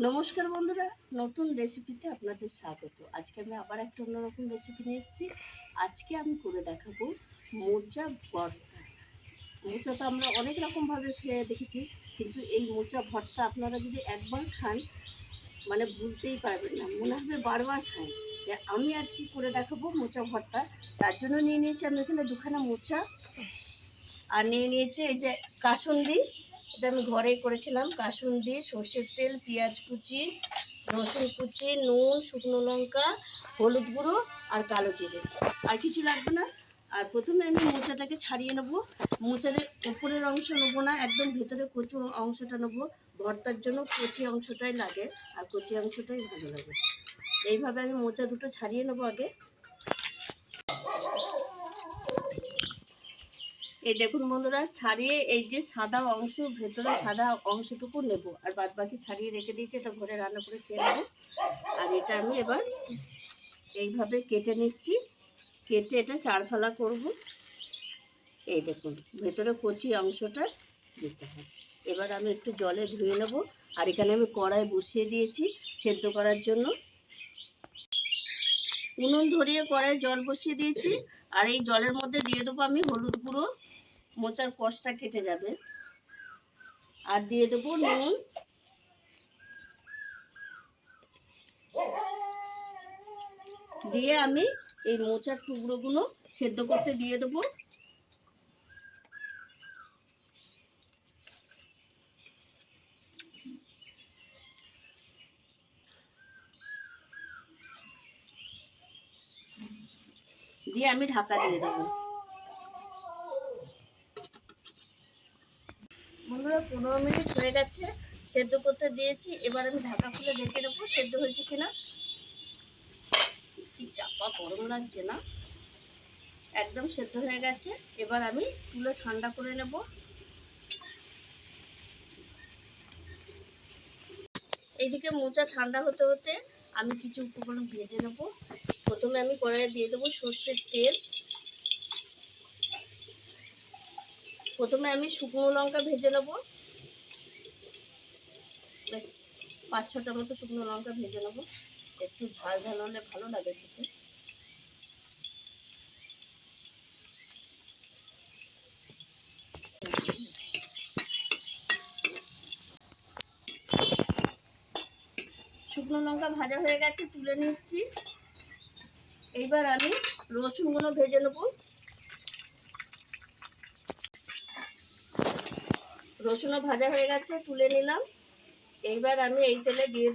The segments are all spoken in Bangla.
নমস্কার বন্ধুরা, নতুন রেসিপিতে আপনাদের স্বাগত। আজকে আমি আবার একটা অন্যরকম রেসিপি নিয়ে এসেছি। আজকে আমি করে দেখাবো মোচা ভর্তা। মোচা তো আমরা অনেক রকমভাবে খেয়ে দেখেছি, কিন্তু এই মোচা ভর্তা আপনারা যদি একবার খান মানে বুঝতেই পারবেন না, মনে হবে বারবার খান। আমি আজকে করে দেখাবো মোচা ভর্তা। তার জন্য নিয়ে নিয়েছি আমি এখানে দুখানা মোচা, আর নিয়ে নিয়েছি এই যে কাসুন্দি। এটা আমি ঘরেই করেছিলাম। কাসুন্দি, সর্ষের তেল, পেঁয়াজ কুচি, রসুন কুচি, নুন, শুকনো লঙ্কা, হলুদ গুঁড়ো আর কালো জিরে। আর কিছু লাগবে না। আর প্রথমে আমি মোচাটাকে ছাড়িয়ে নেব। মোচার উপরের অংশ নেবো না, একদম ভেতরে কচু অংশটা নেবো। ভর্তার জন্য কচি অংশটাই লাগে, আর কচি অংশটাই ভালো লাগে। এইভাবে আমি মোচা দুটো ছাড়িয়ে নেবো আগে। এই দেখুন বন্ধুরা, ছাড়িয়ে এই যে সাদা অংশ, ভেতরে সাদা অংশটুকু নেব, আর বাদ বাকি ছাড়িয়ে রেখে দিয়েছি। এটা ঘরে রান্না করে খেয়ে নেবো। আর এটা আমি এবার এইভাবে কেটে নিচ্ছি। কেটে এটা চার ফালা করব। এই দেখুন, ভেতরে কচি অংশটা দিতে হয়। এবার আমি একটু জলে ধুয়ে নেব। আর এখানে আমি কড়াই বসিয়ে দিয়েছি সেদ্ধ করার জন্য। উনুন ধরিয়ে কড়াই জল বসিয়ে দিয়েছি। আর এই জলের মধ্যে দিয়ে দেবো আমি হলুদ গুঁড়ো, মোচার কষটা কেটে যাবে। আর দিয়ে দেবো নুন, দিয়ে আমি এই মোচার টুকরোগুলো সেদ্ধ করতে দিয়ে দেবো। দিয়ে আমি ঢাকা দিয়ে দেবো। বন্ধুরা, 15 মিনিট হয়ে গেছে সেদ্ধ করতে দিয়েছি। এবার আমি ঢাকা খুলে দেখে নেবো সেদ্ধ হয়েছে কিনা। কি চাপা গরম লাগছে না, একদম সেদ্ধ হয়ে গেছে। এবার আমি তুলে ঠান্ডা করে নেব। এইদিকে মোচা ঠান্ডা হতে হতে আমি কিছু উপকরণ ভেজে নেব। প্রথমে আমি কড়াইয়ে দিয়ে দেবো সর্ষের তেল। প্রথমে আমি শুকনো লঙ্কা ভেজে নেব, বেশ 5-6টা মতো শুকনো লঙ্কা ভেজে নেব। একটু ঝাল ঝাল হলে ভালো লাগে খেতে। শুকনো লঙ্কা ভাজা হয়ে গেছে, তুলে নিচ্ছি। এইবার আমি রসুনগুলো ভেজে নেব। রসুনও ভাজা হয়ে গেছে, তুলে নিলাম। এইবার আমি এই তেলে দিয়ে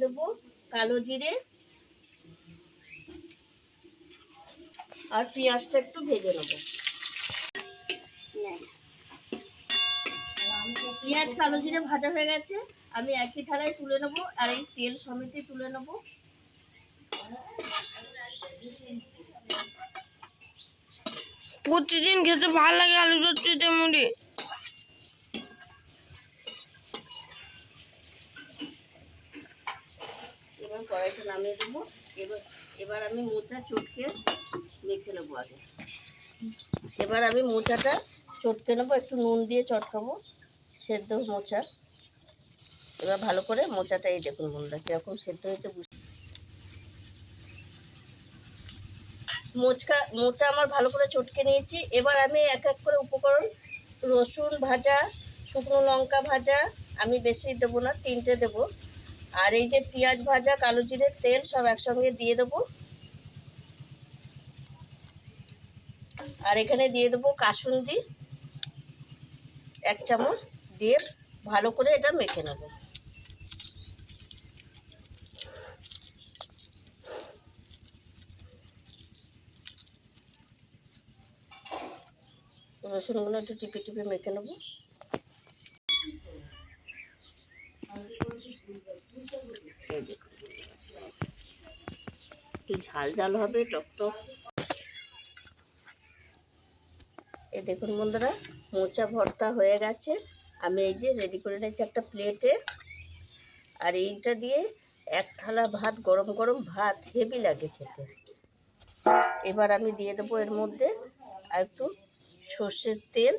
দেবো, কালো জিরে আর পেঁয়াজটা একটু ভেজে নেব। পেঁয়াজ কালো জিরে ভাজা হয়ে গেছে, আমি একই থালায় তুলে নেব। আর এই তেল সমেতই তুলে নেব। প্রতিদিন খেতে ভালো লাগে আলু চচ্চড়িতে মুড়ি। এবার কড়াইটা নামিয়ে দেবো। এবার আমি মোচা চটকে মেখে নেবো আগে। এবার আমি মোচাটা চটকে নেবো, একটু নুন দিয়ে চটকাবো সেদ্ধ মোচা। এবার ভালো করে মোচাটা, এই দেখুন বন্ধুরা কীরকম সেদ্ধ হয়েছে। মোচা আমার ভালো করে চটকে নিয়েছি। এবার আমি এক এক করে উপকরণ, রসুন ভাজা, শুকনো লঙ্কা ভাজা, আমি বেশি দেবো না, 3টে দেবো। আর এই যে পেঁয়াজ ভাজা, কালো জিরের তেল সব একসঙ্গে দিয়ে দেবো। আর এখানে দিয়ে দেবো কাসুন্দি 1 চামচ, দিয়ে ভালো করে এটা মেখে নেব। রসুনগুলো একটু টিপে টিপে মেখে নেব। একটু ঝাল ঝাল হবে, টক টক। এই দেখুন বন্ধুরা, মোচা ভর্তা হয়ে গেছে। আমি এই যে রেডি করে নিয়েছি একটা প্লেটে। আর এইটা দিয়ে এক থালা ভাত, গরম গরম ভাত হেভি লাগে খেতে। এবার আমি দিয়ে দেবো এর মধ্যে আর একটু সর্ষের তেল,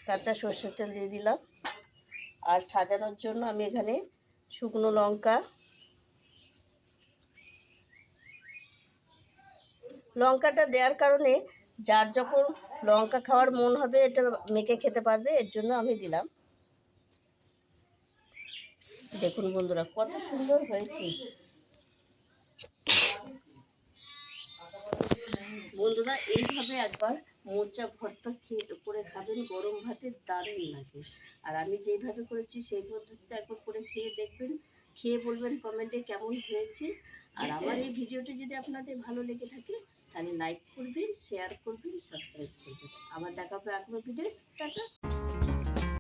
কাঁচা সর্ষের তেল দিয়ে দিলাম। আর সাজানোর জন্য আমি এখানে শুকনো লঙ্কা, লঙ্কাটা দেওয়ার কারণে যার যখন লঙ্কা খাওয়ার মন হবে এটা মেখে খেতে পারবে, এর জন্য আমি দিলাম। দেখুন বন্ধুরা কত সুন্দর হয়েছে। বন্ধুরা এইভাবে একবার মোচা ভর্তা করে খাবেন, গরম ভাতে দারুণ লাগে। আর আমি যেইভাবে করেছি সেই পদ্ধতিতে একবার করে খেয়ে দেখবেন, খেয়ে বলবেন কমেন্টে কেমন হয়েছে। আর আমার এই ভিডিওটি যদি আপনাদের ভালো লেগে থাকে তাহলে লাইক করবেন, শেয়ার করবেন, সাবস্ক্রাইব করবেন। আবার দেখা হবে আগ্রহ ভিডিও। টাটা।